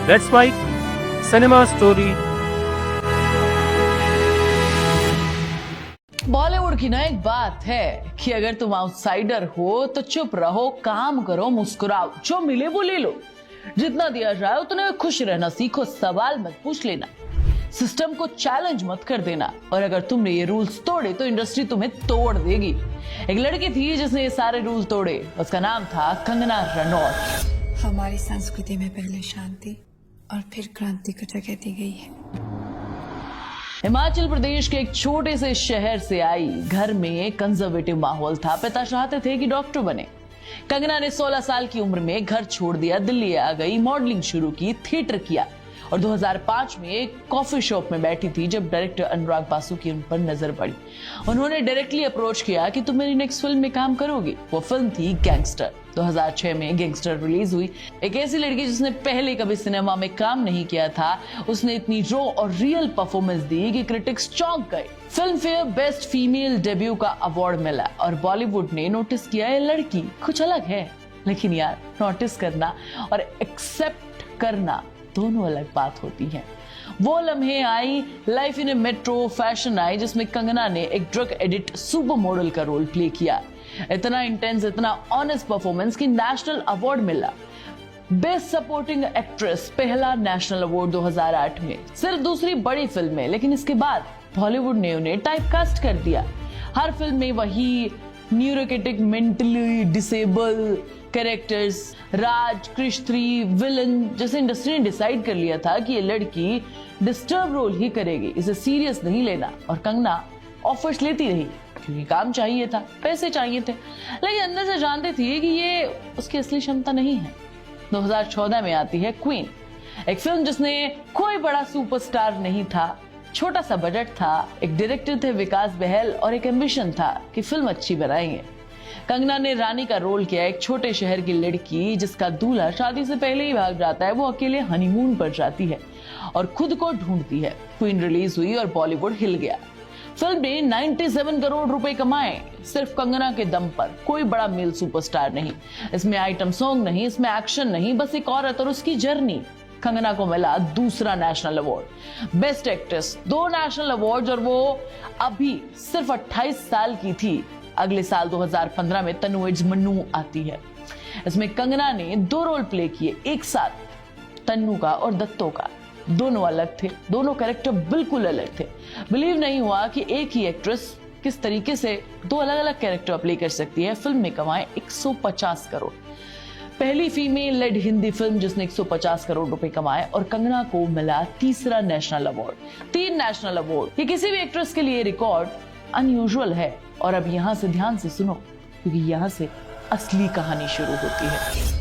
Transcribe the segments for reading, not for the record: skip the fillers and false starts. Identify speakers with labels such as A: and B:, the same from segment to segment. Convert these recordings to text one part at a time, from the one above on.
A: Let's write cinema story.
B: Bollywood की ना एक बात है कि अगर तुम आउटसाइडर हो तो चुप रहो, काम करो, मुस्कुराओ, जो मिले वो ले लो, जितना दिया जाए उतने खुश रहना सीखो, सवाल मत पूछ लेना, सिस्टम को चैलेंज मत कर देना, और अगर तुमने ये रूल्स तोड़े तो इंडस्ट्री तुम्हें तोड़ देगी। एक लड़की थी जिसने ये सारे रूल तोड़े, उसका नाम था कंगना रनौत।
C: हमारी संस्कृति में पहले शांति और फिर क्रांति को जगह दी गई है।
B: हिमाचल प्रदेश के एक छोटे से शहर से आई, घर में कंजर्वेटिव माहौल था, पिता चाहते थे कि डॉक्टर बने। कंगना ने 16 साल की उम्र में घर छोड़ दिया, दिल्ली आ गई, मॉडलिंग शुरू की, थिएटर किया, और 2005 में एक कॉफी शॉप में बैठी थी जब डायरेक्टर अनुराग बासु की उन पर नजर पड़ी। उन्होंने डायरेक्टली अप्रोच किया कि तुम मेरी नेक्स्ट फिल्म में काम करोगी। वो फिल्म थी गैंगस्टर। 2006 में गैंगस्टर रिलीज हुई। एक ऐसी लड़की जिसने पहले कभी सिनेमा में काम नहीं किया था, उसने इतनी रॉ और रियल परफॉर्मेंस दी कि क्रिटिक्स चौंक गए। Film fair best female debut का अवार्ड मिला और बॉलीवुड ने नोटिस किया ये लड़की कुछ अलग है। लेकिन यार, नोटिस करना और एक्सेप्ट करना दोनों अलग बात होती है। वो लम्हे आई, life in a metro fashion आई, जिसमें कंगना ने एक ड्रग एडिक्ट सुपर मॉडल का रोल प्ले किया। इतना इंटेंस, इतना ऑनेस्ट परफॉर्मेंस कि नेशनल अवार्ड मिला। बेस्ट सपोर्टिंग एक्ट्रेस पहला नेशनल अवार्ड 2008 में। सिर्फ दूसरी बड़ी फिल्म में, लेकिन इसके बाद बॉलीवुड ने उन्हें टाइपकास्ट कर दिया। हर फिल्म में वही न्यूरोटिक, मेंटली डिसेबल कैरेक्टर्स, राज, क्रिश 3, विलन, जैसे इंडस्ट्री ने डिसाइड कर लिया था कि ये लड़की डिस्टर्ब रोल ही करेगी, इसे सीरियस नहीं लेना। और कंगना ऑफर्स लेती रही क्योंकि काम चाहिए था, पैसे चाहिए थे, लेकिन अंदर से जानती थी कि ये उसकी असली क्षमता नहीं है। 2014 में आती है क्वीन, एक फिल्म जिसने कोई बड़ा सुपरस्टार नहीं था, छोटा सा बजट था, एक डायरेक्टर थे विकास बहल और एक एम्बिशन था कि फिल्म अच्छी बनाएंगे। कंगना ने रानी का रोल किया, एक छोटे शहर की लड़की जिसका दूल्हा शादी से पहले ही भाग जाता है। वो अकेले हनीमून पर जाती है और खुद को ढूंढती है। क्वीन रिलीज हुई और बॉलीवुड हिल गया। फिल्म ने 97 करोड़ रुपए कमाए सिर्फ कंगना के दम पर। कोई बड़ा मेल सुपरस्टार नहीं, इसमें आइटम सॉन्ग नहीं, इसमें एक्शन नहीं, बस एक औरत और उसकी जर्नी। कंगना को मिला दूसरा national award, best actress, 2 national award, और वो अभी सिर्फ 28 साल की थी। अगले साल 2015 में तन्नू इट्स मन्नू आती है। इसमें कंगना ने 2 रोल प्ले किए एक साथ, तन्नू का और दत्तो का। दोनों अलग थे, दोनों कैरेक्टर बिल्कुल अलग थे। बिलीव नहीं हुआ कि एक ही एक्ट्रेस किस तरीके से 2 अलग अलग कैरेक्टर प्ले कर सकती है। फिल्म में कमाए 150 करोड़, पहली फीमेल लेड हिंदी फिल्म जिसने 150 करोड़ रुपए कमाए, और कंगना को मिला तीसरा नेशनल अवार्ड। 3 नेशनल अवार्ड, ये किसी भी एक्ट्रेस के लिए रिकॉर्ड अनयूजुअल है। और अब यहां से ध्यान से सुनो, क्योंकि यहां से असली कहानी शुरू होती है।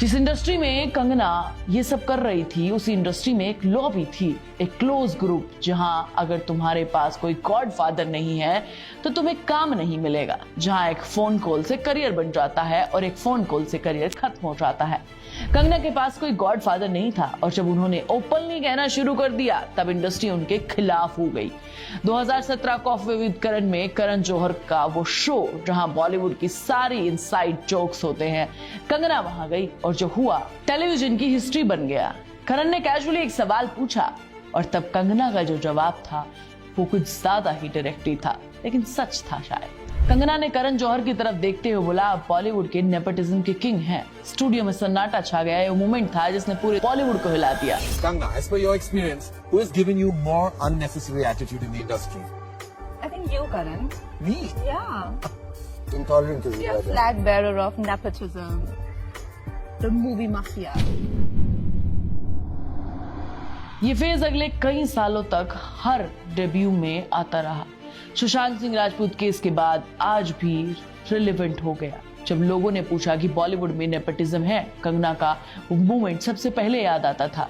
B: जिस इंडस्ट्री में कंगना ये सब कर रही थी, उसी इंडस्ट्री में एक लॉबी थी, एक क्लोज ग्रुप, जहां अगर तुम्हारे पास कोई गॉडफादर नहीं है तो तुम्हें काम नहीं मिलेगा, जहां एक फोन कॉल से करियर बन जाता है और एक फोन कॉल से करियर खत्म हो जाता है। कंगना के पास कोई गॉडफादर नहीं था, और जब उन्होंने ओपनली कहना शुरू कर दिया तब इंडस्ट्री उनके खिलाफ हो गई। 2017 कॉफी विद करण में करण जौहर का वो शो, जहां बॉलीवुड की सारी इनसाइड जोक्स होते हैं, कंगना वहां गई और जो हुआ टेलीविजन की हिस्ट्री बन गया। करण ने कैजुअली एक सवाल पूछा और तब कंगना का जो जवाब था वो कुछ ज्यादा ही डायरेक्टली था, लेकिन सच था शायद। कंगना ने करण जौहर की तरफ देखते हुए बोला, आप बॉलीवुड के नेपोटिज्म के किंग हैं। स्टूडियो में सन्नाटा छा गया। ये मोमेंट था जिसने पूरे बॉलीवुड को हिला दिया।
D: Kangna, as per your experience, who has given you more unnecessary attitude in the industry?
E: I think you, Karan.
D: Me?
E: Yeah.
D: Intolerant is
E: You're a flag bearer of nepotism, the movie mafia.
B: ये phase अगले कई सालों तक हर debut में आता रहा। Sushant Singh Rajput case के बाद आज भी रिलेवेंट हो गया। जब लोगों ने पूछा कि बॉलीवुड में नेपोटिज्म है, कंगना का वो मूवमेंट सबसे पहले याद आता था।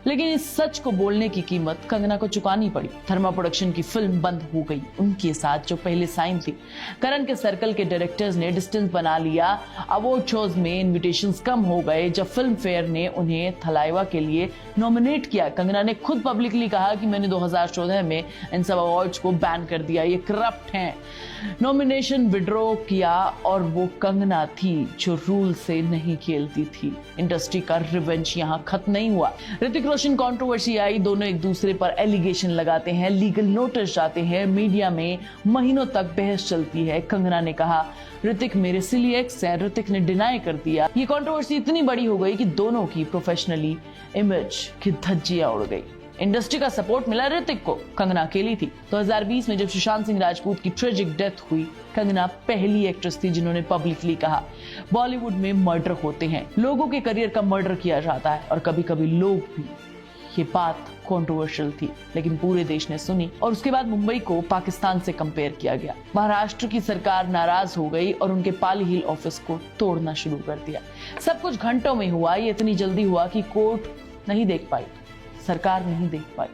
B: लेकिन इस सच को बोलने की कीमत कंगना को चुकानी पड़ी। धर्मा प्रोडक्शन की फिल्म बंद हो गई। उनके साथ जो पहले साइन थी, करण के सर्कल के डायरेक्टर्स ने डिस्टेंस बना लिया। अवार्ड शोज में इन्विटेशंस कम हो गए। जब फिल्म फेयर ने उन्हें थलाइवा के लिए नॉमिनेट किया, कंगना ने खुद पब्लिकली कहा कि मैंने 2014 में इन सब अवार्ड्स को बैन कर दिया, ये करप्ट हैं। नॉमिनेशन विड्रॉ किया और वो कंगना थी जो रूल से नहीं खेलती थी। इंडस्ट्री का रिवेंज यहाँ खत्म नहीं हुआ। ऋतिक रोशन कंट्रोवर्सी आई, दोनों एक दूसरे पर एलिगेशन लगाते हैं, लीगल नोटिस जाते हैं, मीडिया में महीनों तक बहस चलती है। कंगना ने कहा ऋतिक मेरे सिलिएक्स है, ऋतिक ने डिनाई कर दिया। ये कंट्रोवर्सी इतनी बड़ी हो गई कि दोनों की प्रोफेशनली इमेज की धज्जियां उड़ गई। इंडस्ट्री का सपोर्ट मिला ऋतिक को, कंगना अकेली थी। 2020 में जब सुशांत सिंह राजपूत की ट्रेजिक डेथ हुई, कंगना पहली एक्ट्रेस थी जिन्होंने पब्लिकली कहा बॉलीवुड में मर्डर होते हैं, लोगों के करियर का मर्डर किया जाता है और कभी कभी लोग भी। ये बात कंट्रोवर्शियल थी लेकिन पूरे देश ने सुनी और उसके बाद मुंबई को पाकिस्तान से कंपेयर किया गया। महाराष्ट्र की सरकार नाराज हो गई और उनके पाली हिल ऑफिस को तोड़ना शुरू कर दिया। सब कुछ घंटों में हुआ। ये इतनी जल्दी हुआ कि कोर्ट नहीं देख पाई, सरकार नहीं देख पाई।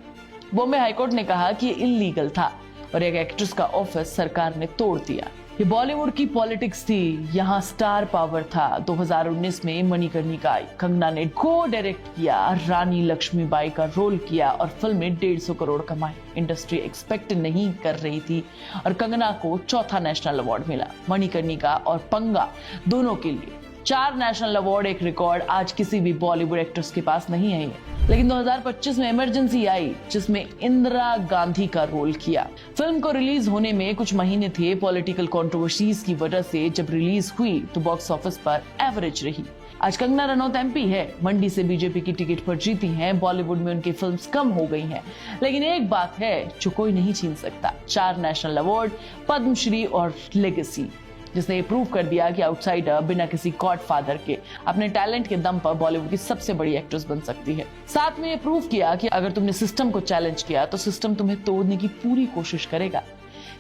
B: बॉम्बे हाईकोर्ट ने कहा कि ये इल्लीगल था और एक एक्ट्रेस का ऑफिस सरकार ने तोड़ दिया। ये बॉलीवुड की पॉलिटिक्स थी, यहाँ स्टार पावर था। 2019 में मणिकर्णिका आई, कंगना ने को डायरेक्ट किया, रानी लक्ष्मीबाई का रोल किया और फिल्म में 150 करोड़ कमाए। इंडस्ट्री एक्सपेक्ट नहीं कर रही थी और कंगना को चौथा नेशनल अवार्ड मिला। मणिकर्णिका और पंगा दोनों के लिए 4 नेशनल अवार्ड, एक रिकॉर्ड आज किसी भी बॉलीवुड एक्ट्रेस के पास नहीं है। लेकिन 2025 में इमरजेंसी आई जिसमें इंदिरा गांधी का रोल किया। फिल्म को रिलीज होने में कुछ महीने थे। पॉलिटिकल कंट्रोवर्सीज की वजह से जब रिलीज हुई तो बॉक्स ऑफिस पर एवरेज रही। आज कंगना रनौत एमपी है, मंडी से बीजेपी की टिकट पर जीती हैं। बॉलीवुड में उनकी फिल्म्स कम हो गई हैं, लेकिन एक बात है जो कोई नहीं छीन सकता, 4 नेशनल अवार्ड, पद्मश्री और लेगेसी, जिसने ये प्रूव कर दिया कि आउटसाइडर बिना किसी गॉडफादर के अपने टैलेंट के दम पर बॉलीवुड की सबसे बड़ी एक्ट्रेस बन सकती है। साथ में ये प्रूव किया कि अगर तुमने सिस्टम को चैलेंज किया तो सिस्टम तुम्हें तोड़ने की पूरी कोशिश करेगा।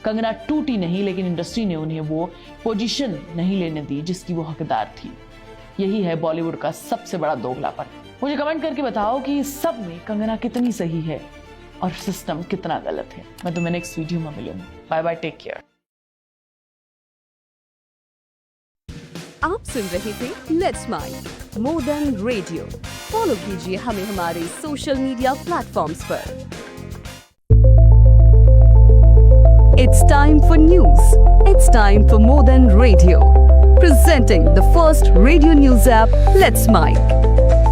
B: कंगना टूटी नहीं, लेकिन इंडस्ट्री ने उन्हें वो पोजीशन नहीं लेने दी जिसकी वो हकदार थी। यही है बॉलीवुड का सबसे बड़ा दोगलापन। मुझे कमेंट करके बताओ कि इस सब में कंगना कितनी सही है और सिस्टम कितना गलत है। मैं तुम्हें नेक्स्ट वीडियो में मिलूंगी। Bye bye, take care.
F: आप सुन रहे थे let's mic more than radio. Follow कीजिए हमें हमारे सोशल मीडिया प्लेटफॉर्म्स पर। It's time for news. It's time for more than radio. Presenting the first radio news app, Let's Mic.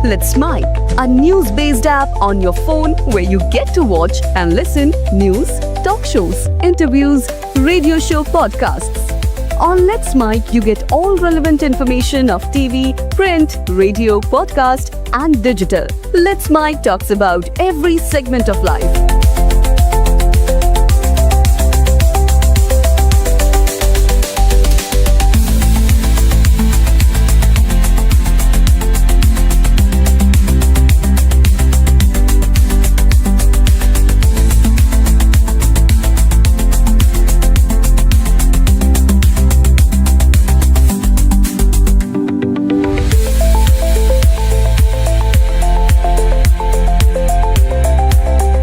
F: Let's Mic, a news-based app on your phone where you get to watch and listen news, talk shows, interviews, radio show podcasts. On Let's Mic, you get all relevant information of TV, print, radio, podcast, and digital. Let's Mic talks about every segment of life.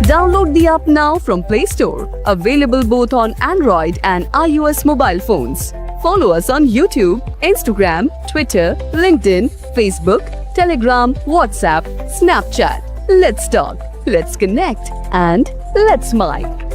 F: Download the app now from Play Store. Available both on Android and iOS mobile phones. Follow us on YouTube, Instagram, Twitter, LinkedIn, Facebook, Telegram, WhatsApp, Snapchat. Let's talk, let's connect, and let's mic.